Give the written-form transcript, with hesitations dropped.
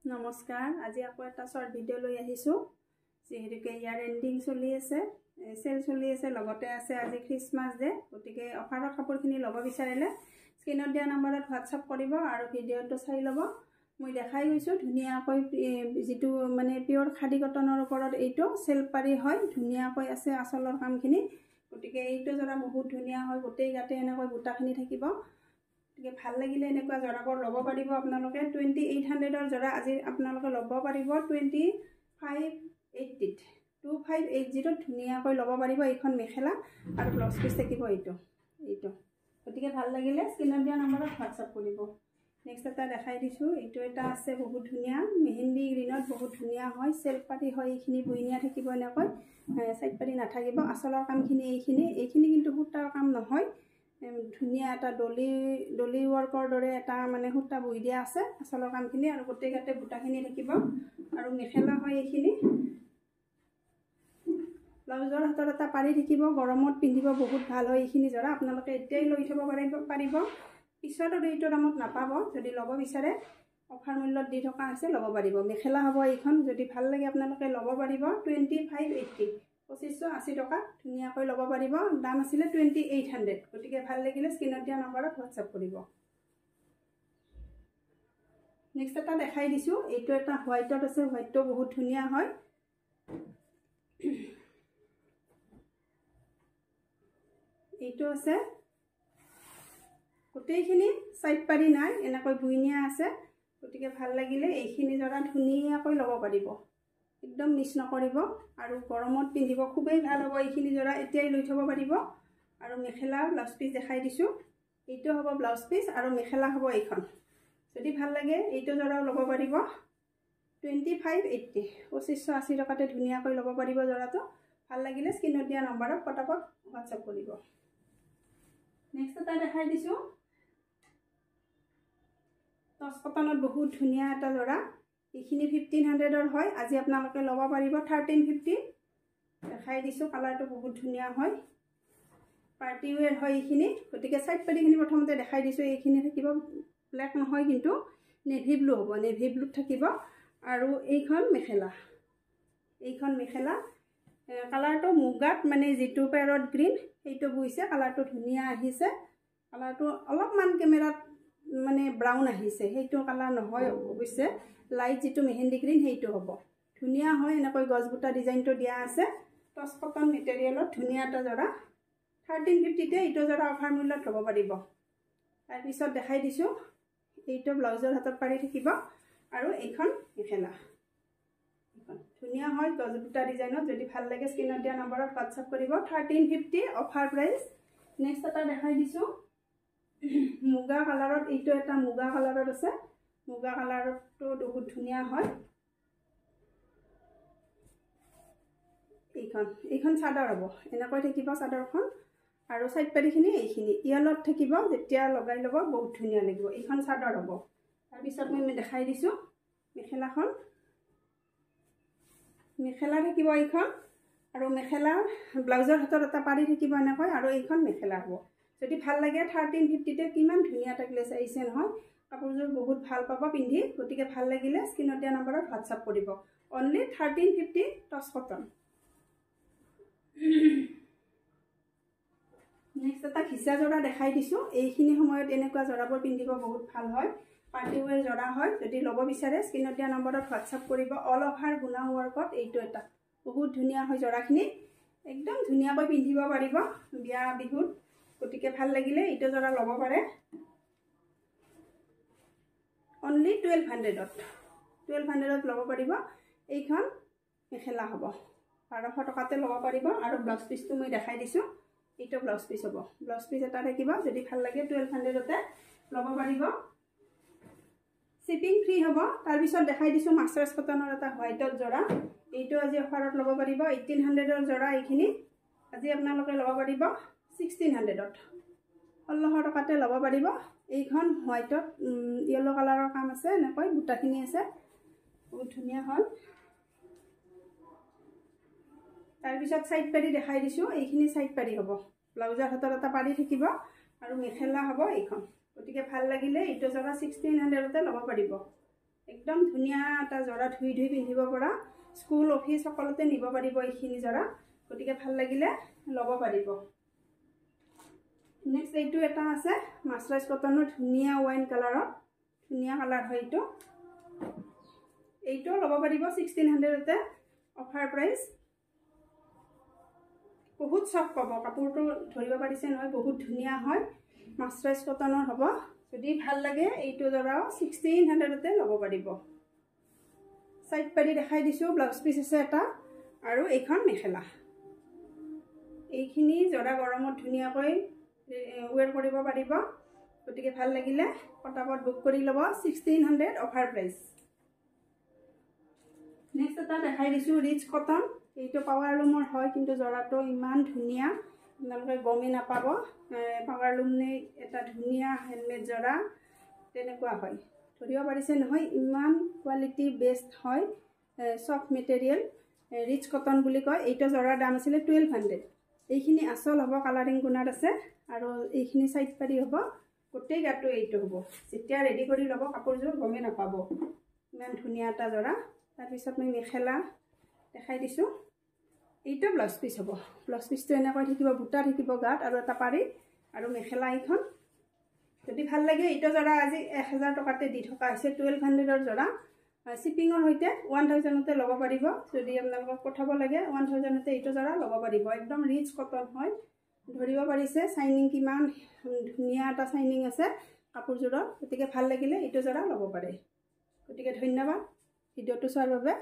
নমস্কাৰ আজি আকৌ এটা শৰ্ট ভিডিঅ' লৈ আহিছোঁ যেহেতুকে ইয়াৰ এণ্ডিং চলি আছে সেল চলি আছে লগতে আছে আজি খ্ৰীষ্টমাছ ডে গতিকে অফাৰৰ কাপোৰখিনি ল'ব বিচাৰিলে স্ক্ৰীনত দিয়া নম্বৰত হোৱাটছআপ কৰিব আৰু ভিডিঅ'টো চাই ল'ব মই দেখাই গৈছোঁ ধুনীয়াকৈ যেটো মানে পিওৰ খাদি কটনৰ ওপৰত এইটো সেলফ পাৰি হয় ধুনীয়াকৈ আছে আচলৰ কামখিনি গতিকে এইটো জৰা বহুত ধুনীয়া হয় গোটেই গাতে এনেকৈ বুটাখিনি থাকিব গতিকে ভাল লাগিলে এনেকুৱা জৰাবোৰ ল'ব পাৰিব আপোনালোকে 2800ৰ জৰা আজি আপোনালোকে ল'ব পাৰিব 2580 2580 ধুনীয়াকৈ ল'ব পাৰিব এইখন মেখেলা আৰু ব্লাউজ পিস থাকিব এইটো গতিকে ভাল লাগিলে স্ক্ৰীনত দিয়া নম্বৰত হোৱাটছআপ কৰিব নেক্সট এটা দেখাই দিছোঁ এইটো এটা আছে বহুত ধুনীয়া মেহেন্দি গ্ৰীনত বহুত ধুনীয়া হয় সেলফ পাৰি হয় এইখিনি বুইনিয়া থাকিব এনেকৈ সাইড পাৰি নাথাকিব আচলৰ কামখিনি এইখিনি কিন্তু সূতাৰ কাম নহয় ধুনীয়া এটা ডলি ওয়াৰ্কৰ দৰে এটা মানে সূতা বই দিয়া আছে আচলৰ কামখিনি আৰু গোটেই গাতে বুটাখিনি থাকিব আৰু মেখেলা হয় এইখিনি ব্লাউজৰ হাতৰ এটা পাৰি থাকিব গৰমত পিন্ধিব বহুত ভাল হয় এইখিনি জৰা আপোনালোকে এতিয়াই লৈ থব পাৰিব পিছত আৰু এইটো দামত নাপাব যদি ল'ব বিচাৰে অফাৰ মূল্যত দি থকা আছে ল'ব পাৰিব মেখেলা হ'ব এইখন যদি ভাল লাগে আপোনালোকে ল'ব পাৰিব 2580 2580 টকা ধুনীয়াকৈ ল'ব পাৰিব দাম আছিলে 2800 গতিকে ভাল লাগিলে স্ক্ৰীনত দিয়া নম্বৰত হোৱাটছআপ কৰিব নেক্সট এটা দেখাই দিছোঁ এইটো এটা হোৱাইটত আছে হোৱাইটটো বহুত ধুনীয়া হয় এইটো আছে গোটেইখিনি সাইড পাৰি নাই এনেকৈ বুইনিয়া আছে গতিকে ভাল লাগিলে এইখিনি জৰা ধুনীয়াকৈ ল'ব পাৰিব একদম মিছ নকৰিব আৰু গৰমত পিন্ধিব খুবেই ভাল হ'ব এইখিনি জৰা এতিয়াই লৈ থব পাৰিব আৰু মেখেলা ব্লাউজ পিস দেখাই দিছোঁ এইটো হ'ব ব্লাউজ পিস আৰু মেখেলা হ'ব এইখন যদি ভাল লাগে এইটো জৰাও ল'ব পাৰিব 2580 2580 টকাতে ধুনীয়াকৈ ল'ব পাৰিব জৰাটো ভাল লাগিলে স্ক্ৰীনত দিয়া নম্বৰত পটাপট হোৱাটছআপ কৰিব নেক্সট এটা দেখাই দিছোঁ টচ কটনত বহুত ধুনীয়া এটা জৰা এইখিনি 1500ৰ হয় আজি আপোনালোকে ল'ব পাৰিব 1350 দেখাই দিছোঁ কালাৰটো বহুত ধুনীয়া হয় পাৰ্টি ওৱেৰ হয় এইখিনি গতিকে সাইড পাৰিখিনি প্ৰথমতে দেখাই দিছোঁ এইখিনি থাকিব ব্লেক নহয় কিন্তু নেভি ব্লু হ'ব নেভি ব্লুত থাকিব আৰু এইখন মেখেলা কালাৰটো মুগাত মানে যেটো পেৰট গ্ৰীন এইটো বুইছে কালাৰটো ধুনীয়া আহিছে কালাৰটো অলপমান কেমেৰাত মানে ব্ৰাউন আহিছে সেইটো কালাৰ নহয় অৱশ্যে লাইট যেটো মেহেন্দি গ্ৰীন সেইটো হ'ব ধুনীয়া হয় এনেকৈ গছবুটা ডিজাইনটো দিয়া আছে টচ কটন মেটেৰিয়েলত ধুনীয়া এটা জৰা 1350 তে এইটো জৰা অফাৰ মূল্যত ল'ব পাৰিব তাৰ পিছত দেখাই দিছোঁ এইটো ব্লাউজৰ হাতত পাৰি থাকিব আৰু এইখন মেখেলা ধুনীয়া হয় গছবুটা ডিজাইনত যদি ভাল লাগে স্ক্ৰীনত দিয়া নম্বৰত হোৱাটছআপ কৰিব 1350 অফাৰ প্ৰাইস নেক্সট এটা দেখাই দিছোঁ মুগা কালাৰত এইটো এটা মুগা কালাৰত আছে মুগা কালাৰটো বহুত ধুনীয়া হয় এইখন চাদৰ হ'ব এনেকৈ থাকিব চাদৰখন আৰু সাইড পাৰিখিনি এইখিনি ইয়েলত থাকিব যেতিয়া লগাই ল'ব বহুত ধুনীয়া লাগিব এইখন চাদৰ হ'ব তাৰ পিছত মই দেখাই দিছোঁ মেখেলা থাকিব এইখন আৰু মেখেলা ব্লাউজৰ হাতত এটা পাৰি থাকিব এনেকৈ আৰু এইখন মেখেলা হ'ব যদি ভাল লাগে 1350 তে কিমান ধুনীয়া এটা গ্লেজ আহিছে নহয় কাপোৰযোৰ বহুত ভাল পাব পিন্ধি গতিকে ভাল লাগিলে স্ক্ৰীনত দিয়া নম্বৰত হোৱাটছআপ কৰিব অনলি 1350 টচ কটন নেক্সট এটা ঘিচা জৰা দেখাই দিছোঁ এইখিনি সময়ত এনেকুৱা জৰাবোৰ পিন্ধিব বহুত ভাল হয় পাৰ্টি ওৱেৰ জৰা হয় যদি ল'ব বিচাৰে স্ক্ৰীনত দিয়া নম্বৰত হোৱাটছআপ কৰিব অল অভাৰ গুণা ওয়াৰ্কত এইটো এটা বহুত ধুনীয়া হয় জৰাখিনি একদম ধুনীয়াকৈ পিন্ধিব পাৰিব বিয়া বিহুত গতিকে ভাল লাগিলে এইটো জৰা ল'ব পাৰে অনলি 1200ত ল'ব পাৰিব এইখন মেখেলা হ'ব 1200 টকাতে ল'ব পাৰিব আৰু ব্লাউজ পিসটো মই দেখাই দিছোঁ এইটো ব্লাউজ পিস হ'ব ব্লাউজ পিস এটা থাকিব যদি ভাল লাগে 1200তে ল'ব পাৰিব শিপিং ফ্ৰী হ'ব তাৰ পিছত দেখাই দিছোঁ মাস্টাৰ্ছ কটনৰ এটা হোৱাইটত জৰা এইটো আজি অফাৰত ল'ব পাৰিব 1800ৰ জৰা এইখিনি আজি আপোনালোকে ল'ব পাৰিব 1600ত 1600 টকাতে ল'ব পাৰিব এইখন হোৱাইটত ইয়েলো কালাৰৰ কাম আছে এনেকৈ বুটাখিনি আছে বহুত ধুনীয়া হয় তাৰ পিছত সাইড পাৰি দেখাই দিছোঁ এইখিনি সাইড পাৰি হ'ব ব্লাউজৰ হাতত এটা পাৰি থাকিব আৰু মেখেলা হ'ব এইখন গতিকে ভাল লাগিলে এইটো জৰা 1600তে ল'ব পাৰিব একদম ধুনীয়া এটা জৰা ধুই ধুই পিন্ধিব পৰা স্কুল অফিচ সকলোতে নিব পাৰিব এইখিনি জৰা গতিকে ভাল লাগিলে ল'ব পাৰিব নেক্সট এইটো এটা আছে মাছৰাইজ কটনৰ ধুনীয়া ওয়াইন কালাৰৰ ধুনীয়া কালাৰ হয় এইটো ল'ব পাৰিব 1600 তে অফাৰ প্ৰাইস বহুত সফট পাব কাপোৰটো ধৰিব পাৰিছে নহয় বহুত ধুনীয়া হয় মাছৰাইজ কটনৰ হ'ব যদি ভাল লাগে এইটো জৰাও 1600 তে ল'ব পাৰিব সাইড পাৰি দেখাই দিছো ব্লাউজ পিস আছে এটা আৰু এইখন মেখেলা এইখিনি জৰা গৰমত ধুনীয়াকৈ ওৱেৰ কৰিব পাৰিব গতিকে ভাল লাগিলে পটাপট বুক কৰি ল'ব 1600 অফাৰ প্ৰাইস নেক্সট এটা দেখাই দিছো ৰিচ কটন এইটো পাৱাৰ লুমৰ হয় কিন্তু জৰাটো ইমান ধুনীয়া আপোনালোকে গমে নাপাব পাৱাৰ লুম নে এটা ধুনীয়া হেণ্ডমেড জৰা তেনেকুৱা হয় ধৰিব পাৰিছে নহয় ইমান কোৱালিটি বেষ্ট হয় সফট মেটেৰিয়েল ৰিচ কটন বুলি কয় এইটো জৰাৰ দাম আছিল 1200 এইখিনি আসল হ'ব কালাৰিং গুণাত আছে আৰু এইখিনি সাইড পাৰি হ'ব গোটেই গাটো এইটো হ'ব যেতিয়া ৰেডি কৰি ল'ব কাপোৰযোৰ গমে নাপাব ইমান ধুনীয়া এটা জৰা তাৰ পিছত মই মেখেলা দেখাই দিছো এইটো ব্লাউজ পিস হ'ব ব্লাউজ পিসটো এনেকৈ থাকিব বুটা থাকিব গাত আৰু এটা পাৰি আৰু মেখেলা এইখন যদি ভাল লাগে এইটো জৰা আজি 1000 টকাতে দি থকা হৈছে 1200 ৰ জৰা শিপিংৰ হৈতে 1000 তে ল'ব পাৰিব যদি আপোনালোকক পঠাব লাগে 1000 তে এইটো জৰা ল'ব পাৰিব একদম ৰিচ কটন হয় ধৰিব পাৰিছে শাইনিং কিমান ধুনীয়া এটা শাইনিং আছে কাপোৰযোৰৰ গতিকে ভাল লাগিলে এইটো জৰা ল'ব পাৰে গতিকে ধন্যবাদ ভিডিওটো চোৱাৰ বাবে